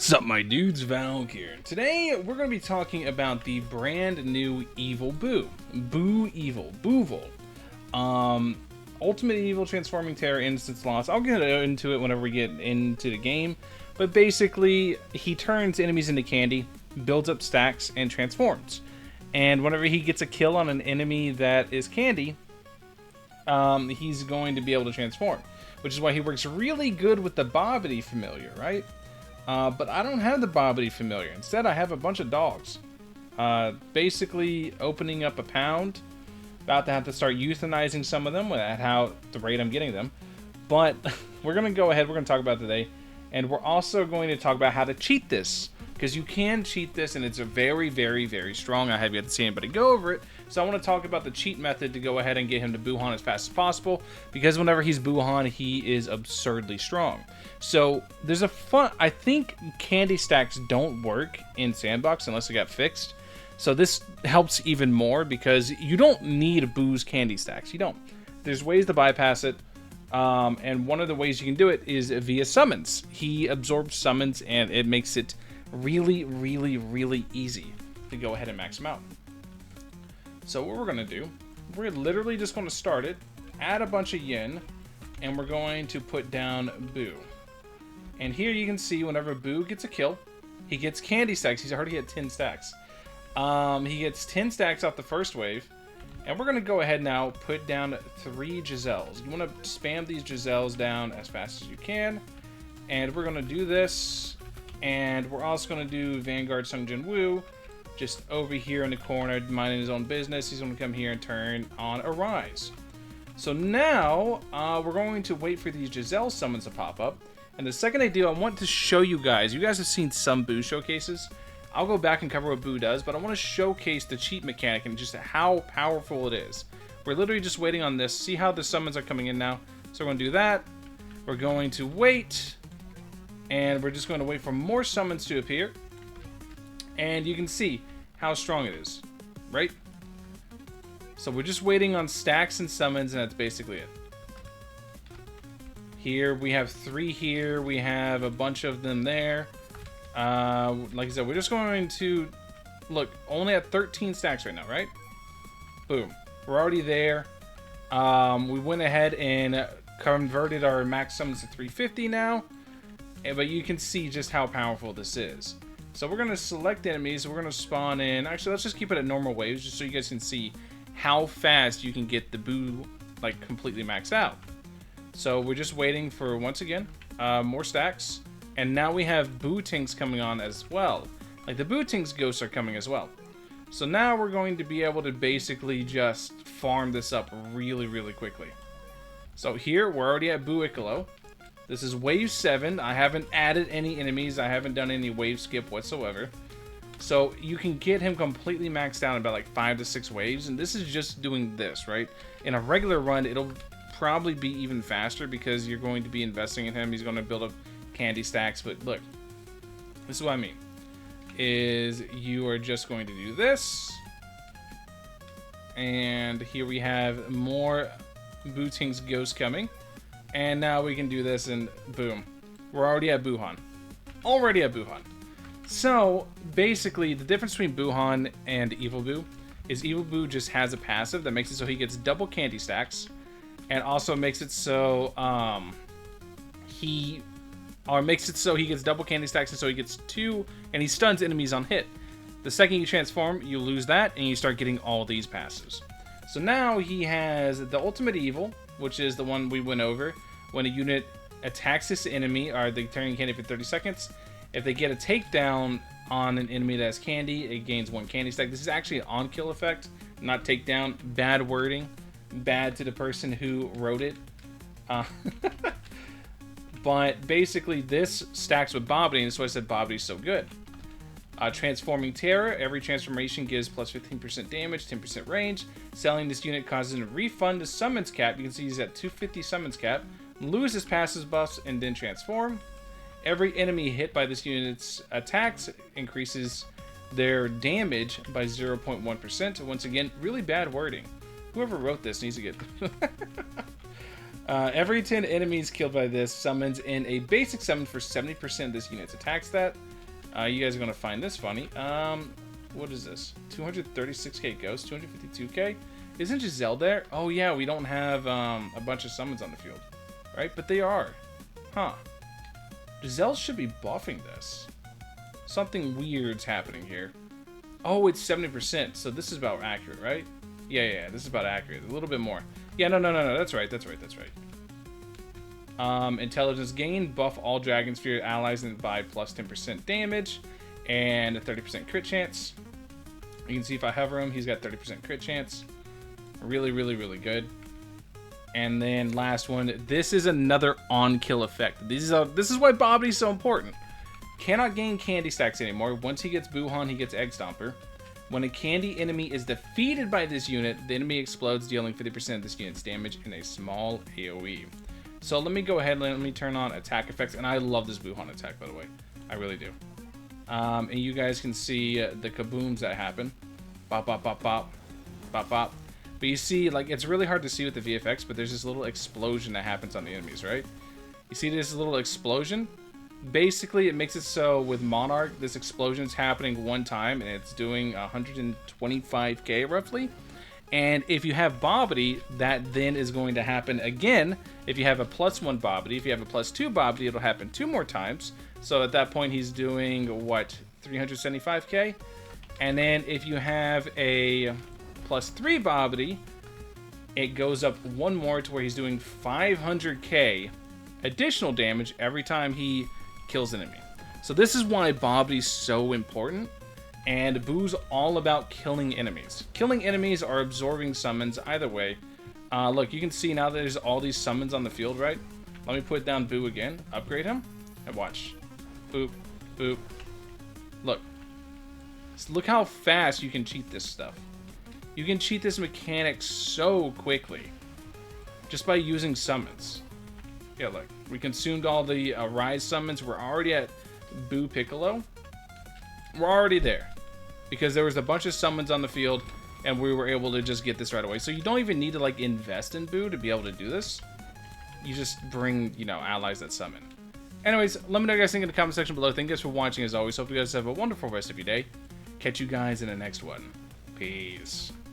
Sup my dudes, Valk here. Today we're going to be talking about the brand new Evil Boo. Boo Evil. Boovil. Ultimate Evil Transforming Terror Instance Loss. I'll get into it whenever we get into the game. But basically, he turns enemies into candy, builds up stacks, and transforms. And whenever he gets a kill on an enemy that is candy, he's going to be able to transform. Which is why he works really good with the Bobbity familiar, right? But I don't have the Bobbity familiar. Instead, I have a bunch of dogs. Basically, opening up a pound. About to have to start euthanizing some of them at the rate I'm getting them. But we're going to go ahead. We're going to talk about it today. And we're also going to talk about how to cheat this. Because you can cheat this, and it's a very, very, very strong. I have yet to see anybody go over it. So I want to talk about the cheat method to go ahead and get him to Boohan as fast as possible. Because whenever he's Boohan, he is absurdly strong. So there's a fun... I think candy stacks don't work in Sandbox unless it got fixed. So this helps even more because you don't need Boo's candy stacks. You don't. There's ways to bypass it. And one of the ways you can do it is via summons. He absorbs summons and it makes it really, really, really easy to go ahead and max him out. So what we're going to do, we're literally just going to start it, add a bunch of yin, and we're going to put down Boo. And here you can see whenever Boo gets a kill, he gets candy stacks. He's already at 10 stacks. He gets 10 stacks off the first wave. And we're going to go ahead now, put down 3 Giselles. You want to spam these Giselles down as fast as you can. And we're going to do this. And we're also going to do Vanguards Sung Jin Woo. Just over here in the corner, minding his own business. He's going to come here and turn on Arise. So now, we're going to wait for these Giselle summons to pop up. And the second I do, I want to show you guys. You guys have seen some Boo showcases. I'll go back and cover what Boo does, but I want to showcase the cheat mechanic and just how powerful it is. We're literally just waiting on this. See how the summons are coming in now. So we're going to do that. We're going to wait. And we're just going to wait for more summons to appear. And you can see how strong it is, right? So we're just waiting on stacks and summons, and that's basically it. Here, we have 3 here. We have a bunch of them there. Like I said, we're just going to... Look, only at 13 stacks right now, right? Boom. We're already there. We went ahead and converted our max summons to 350 now. But you can see just how powerful this is. So we're going to select enemies. We're going to spawn in... Actually, let's just keep it at normal waves just so you guys can see how fast you can get the Boo, like, completely maxed out. So we're just waiting for, once again, more stacks. And now we have Boo Tings coming on as well. Like, the Boo Tings ghosts are coming as well. So now we're going to be able to basically just farm this up really, really quickly. So here, we're already at Boo Icolo. This is wave 7. I haven't added any enemies. I haven't done any wave skip whatsoever. So you can get him completely maxed out in about like 5 to 6 waves. And this is just doing this, right? In a regular run, it'll probably be even faster because you're going to be investing in him. He's going to build up candy stacks. But look, this is what I mean. Is you are just going to do this. And here we have more Boo Tings Ghosts coming. And now we can do this and boom. We're already at Boohan. Already at Boohan. So, basically, the difference between Boohan and Evil Boo is Evil Boo just has a passive that makes it so he gets double candy stacks. And also makes it so he gets double candy stacks, and so he gets 2, and he stuns enemies on hit. The second you transform, you lose that, and you start getting all these passes. So now he has the Ultimate Evil, which is the one we went over. When a unit attacks this enemy, or they turn candy for 30 seconds, if they get a takedown on an enemy that has candy, it gains 1 candy stack. This is actually an on-kill effect, not takedown. Bad wording. Bad to the person who wrote it. But basically, this stacks with Bobbity, and that's why I said Bobbity's so good. Transforming Terror. Every transformation gives plus 15% damage, 10% range. Selling this unit causes a refund to summons cap. You can see he's at 250 summons cap. Loses passes buffs and then transform. Every enemy hit by this unit's attacks increases their damage by 0.1%. Once again, really bad wording. Whoever wrote this needs to get... Every 10 enemies killed by this summons in a basic summon for 70% of this unit's attack stat. You guys are going to find this funny. What is this? 236k ghosts, 252k? Isn't Giselle there? Oh yeah, we don't have a bunch of summons on the field. Right? But they are. Huh. Giselle should be buffing this. Something weird's happening here. Oh, it's 70%, so this is about accurate, right? Yeah, this is about accurate. A little bit more. Yeah, no, that's right. Intelligence gain, buff all Dragon Sphere allies by plus 10% damage and a 30% crit chance. You can see if I hover him, he's got 30% crit chance. Really good. And then last one, this is another on-kill effect. This is why Bobby's so important. Cannot gain candy stacks anymore. Once he gets Buhan, he gets Egg Stomper. When a candy enemy is defeated by this unit, the enemy explodes, dealing 50% of this unit's damage in a small AoE. So let me go ahead and let me turn on attack effects. And I love this Buhan attack, by the way. I really do. And you guys can see the kabooms that happen. Bop, bop, bop, bop. Bop, bop. But you see, like, it's really hard to see with the VFX, but there's this little explosion that happens on the enemies, right? You see this little explosion? Basically, it makes it so with Monarch, this explosion is happening one time, and it's doing 125k roughly. And if you have Bobbity, that then is going to happen again. If you have a +1 Bobbity, if you have a +2 Bobbity, it'll happen 2 more times. So at that point, he's doing, what, 375k? And then if you have a +3 Bobbity, it goes up 1 more to where he's doing 500k additional damage every time he kills an enemy. So this is why Bobbity's so important. And Boo's all about killing enemies. Killing enemies or absorbing summons, either way. Look, you can see now that there's all these summons on the field, right? Let me put down Boo again, upgrade him, and watch. Boop, boop. Look. Look how fast you can cheat this stuff. You can cheat this mechanic so quickly. Just by using summons. Yeah, look. We consumed all the Rise summons. We're already at Boo Piccolo. We're already there. Because there was a bunch of summons on the field, and we were able to just get this right away. So you don't even need to, like, invest in Boo to be able to do this. You just bring, you know, allies that summon. Anyways, let me know what you guys think in the comment section below. Thank you guys for watching, as always. Hope you guys have a wonderful rest of your day. Catch you guys in the next one. Peace.